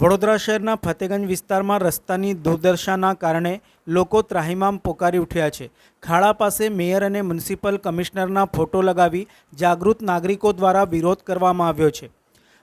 વડોદરા શહેરના ફતેગંજ વિસ્તારમાં રસ્તાની દુર્દશાના કારણે લોકો ત્રાહિમામ પોકારી ઉઠ્યા છે। ખાડા પાસે મેયર અને મ્યુનિસિપલ કમિશનરના ફોટો લગાવી જાગૃત નાગરિકો દ્વારા વિરોધ કરવામાં આવ્યો છે।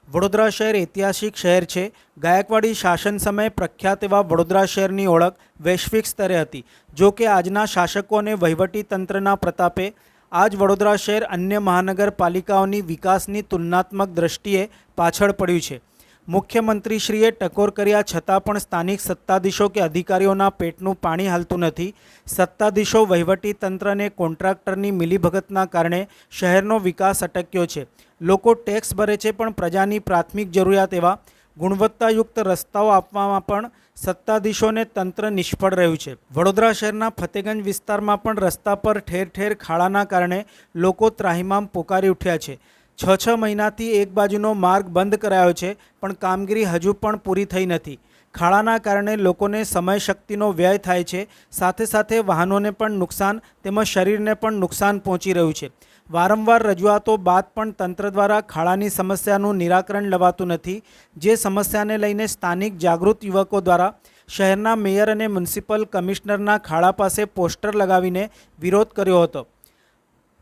વડોદરા શહેર ઐતિહાસિક શહેર છે। ગાયકવાડી શાસન સમયે પ્રખ્યાત એવા વડોદરા શહેરની ઓળખ વૈશ્વિક સ્તરે હતી। જો કે આજના શાસકો અને વહીવટી તંત્રના પ્રતાપે આજ વડોદરા શહેર અન્ય મહાનગરપાલિકાઓની વિકાસની તુલનાત્મક દ્રષ્ટિએ પાછળ પડ્યું છે। મુખ્યમંત્રીશ્રીએ ટકોર કર્યા છતાં પણ સ્થાનિક સત્તાધીશો કે અધિકારીઓના પેટનું પાણી હાલતું નથી। સત્તાધીશો વહીવટી તંત્ર અને કોન્ટ્રાક્ટરની મિલીભગતના કારણે શહેરનો વિકાસ અટક્યો છે। લોકો ટેક્સ ભરે છે પણ પ્રજાની પ્રાથમિક જરૂરિયાત એવા ગુણવત્તાયુક્ત રસ્તાઓ આપવામાં પણ સત્તાધીશોને તંત્ર નિષ્ફળ રહ્યું છે। વડોદરા શહેરના ફતેગંજ વિસ્તારમાં પણ રસ્તા પર ઠેર ઠેર ખાડાના કારણે લોકો ત્રાહિમામ પોકારી ઉઠ્યા છે। 6 મહિનાથી એક બાજુનો માર્ગ બંધ કરાયો છે પણ કામગીરી હજુ પણ પૂરી થઈ નથી। ખાડાના કારણે લોકોને સમય શક્તિનો વ્યય થાય છે, સાથે સાથે વાહનોને પણ નુકસાન તેમજ શરીરને પણ નુકસાન પહોંચી રહ્યું છે। વારંવાર રજૂઆતો બાદ પણ તંત્ર દ્વારા ખાડાની સમસ્યાનું નિરાકરણ લવાતું નથી। જે સમસ્યાને લઈને સ્થાનિક જાગૃત યુવકો દ્વારા શહેરના મેયર અને મ્યુનિસિપલ કમિશનરના ખાડા પાસે પોસ્ટર લગાવીને વિરોધ કર્યો હતો।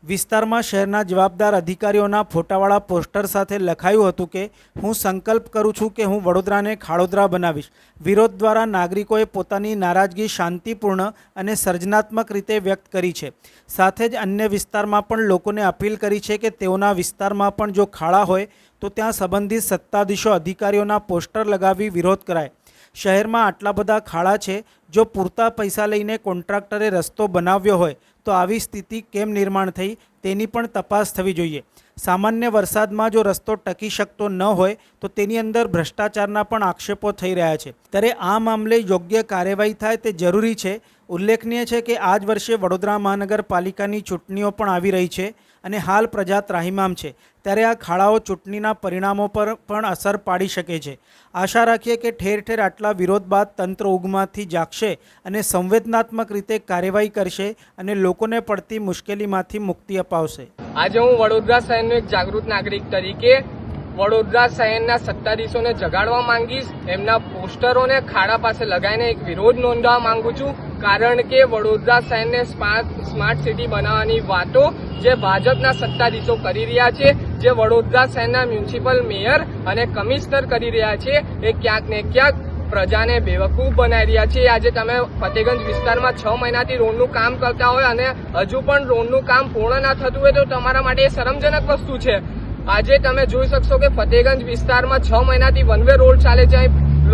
વિસ્તારમાં શહેરના જવાબદાર અધિકારીઓના ફોટાવાળા પોસ્ટર સાથે લખાયું હતું કે હું સંકલ્પ કરું છું કે હું વડોદરાને ખાડોદરા બનાવીશ। વિરોધ દ્વારા નાગરિકોએ પોતાની નારાજગી શાંતિપૂર્ણ અને સર્જનાત્મક રીતે વ્યક્ત કરી છે। સાથે જ અન્ય વિસ્તારમાં પણ લોકોને અપીલ કરી છે કે તેઓના વિસ્તારમાં પણ જો ખાડા હોય તો ત્યાં સંબંધિત સત્તાધીશો અધિકારીઓના પોસ્ટર લગાવી વિરોધ કરાય। શહેરમાં આટલા બધા ખાડા છે, જો પૂરતા પૈસા લઈને કોન્ટ્રાક્ટરે રસ્તો બનાવ્યો હોય તો આવી સ્થિતિ કેમ નિર્માણ થઈ તેની પણ તપાસ થવી જોઈએ। સામાન્ય વરસાદમાં જો રસ્તો ટકી શકતો ન હોય તો તેની અંદર ભ્રષ્ટાચારના પણ આક્ષેપો થઈ રહ્યા છે। ત્યારે આ મામલે યોગ્ય કાર્યવાહી થાય તે જરૂરી છે। ઉલ્લેખનીય છે કે આ જ વર્ષે વડોદરા મહાનગરપાલિકાની ચૂંટણીઓ પણ આવી રહી છે અને હાલ પ્રજા ત્રાહિમામ છે। ત્યારે આ ખાડાઓ ચૂંટણીના પરિણામો પર પણ અસર પાડી શકે છે। આશા રાખીએ કે ઠેર ઠેર આટલા વિરોધ બાદ તંત્ર ઊંઘમાંથી જાગશે અને સંવેદનાત્મક રીતે કાર્યવાહી કરશે અને લોકોને પડતી મુશ્કેલીમાંથી મુક્તિ અપાવશે। આજે હું વડોદરા શહેરનો એક જાગૃત નાગરિક તરીકે વડોદરા શહેરના સત્તાધીશોને જગાડવા માંગીશ। એમના પોસ્ટરોને ખાડા પાસે લગાવીને એક વિરોધ નોંધવા માંગુ છું, કારણ કે વડોદરા શહેરને સ્માર્ટ સિટી બનાવવાની વાતો જે ભાજપના સત્તાધીશો કરી રહ્યા છે, જે વડોદરા શહેરના મ્યુનિસિપલ મેયર અને કમિશનર કરી રહ્યા છે, એ ક્યાંક ને ક્યાંક પ્રજાને બેવકૂફ બનાવી રહ્યા છે। આજે તમે ફતેગંજ વિસ્તારમાં 6 મહિનાથી રોડનું કામ કરતા હોય અને હજુ પણ રોડનું કામ પૂર્ણ ના થતું હોય તો તમારા માટે એ શરમજનક વસ્તુ છે। આજે તમે જોઈ શકશો કે ફતેગંજ વિસ્તારમાં 6 મહિનાથી વન વે રોડ ચાલે છે,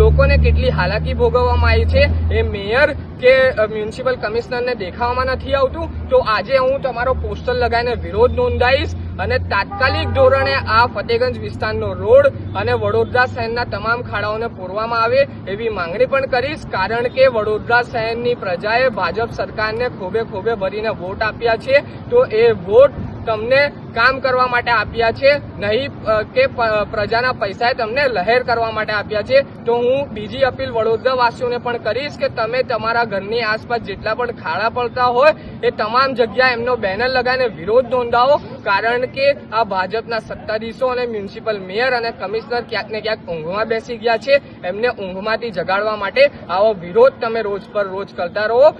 લોકોને કેટલી હાલાકી ભોગવવામાં આવી છે એ મેયર કે મ્યુનિસિપલ કમિશનરને દેખાવામાં નથી આવતું। તો આજે હું તમારો પોસ્ટર લગાવીને વિરોધ નોંધાવીશ અને તાત્કાલિક ધોરણે આ ફતેગંજ વિસ્તારનો રોડ અને વડોદરા શહેરના તમામ ખાડાઓને પૂરવામાં આવે એવી માંગણી પણ કરીશ, કારણ કે વડોદરા શહેરની પ્રજાએ ભાજપ સરકારને ખોબે ખોબે ભરીને વોટ આપ્યા છે, તો એ વોટ તમને કામ કરવા માટે આપ્યા છે, નહીં કે પ્રજાના પૈસાએ તમને લહેર કરવા માટે આપ્યા છે। તો હું બીજી અપીલ વડોદરાવાસીઓને પણ કરીશ કે તમે તમારા ઘરની આસપાસ જેટલા પણ ખાડા પડતા હોય એ તમામ જગ્યાએ એમનો બેનર લગાવીને વિરોધ નોંધાવો, કારણ કે આ ભાજપના સત્તાધીશો અને મ્યુનિસિપલ મેયર અને કમિશનર ક્યાંક ને ક્યાંક ઊંઘમાં બેસી ગયા છે। એમને ઊંઘમાંથી જગાડવા માટે આવો વિરોધ તમે રોજ પર રોજ કરતા રહો,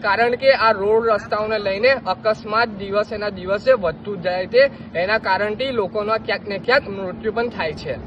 કારણ કે આ રોડ રસ્તાઓને લઈને અકસ્માત દિવસેના દિવસે વધતું જાય છે। એના કારણથી લોકોના ક્યાંક ને ક્યાંક મૃત્યુ પણ થાય છે।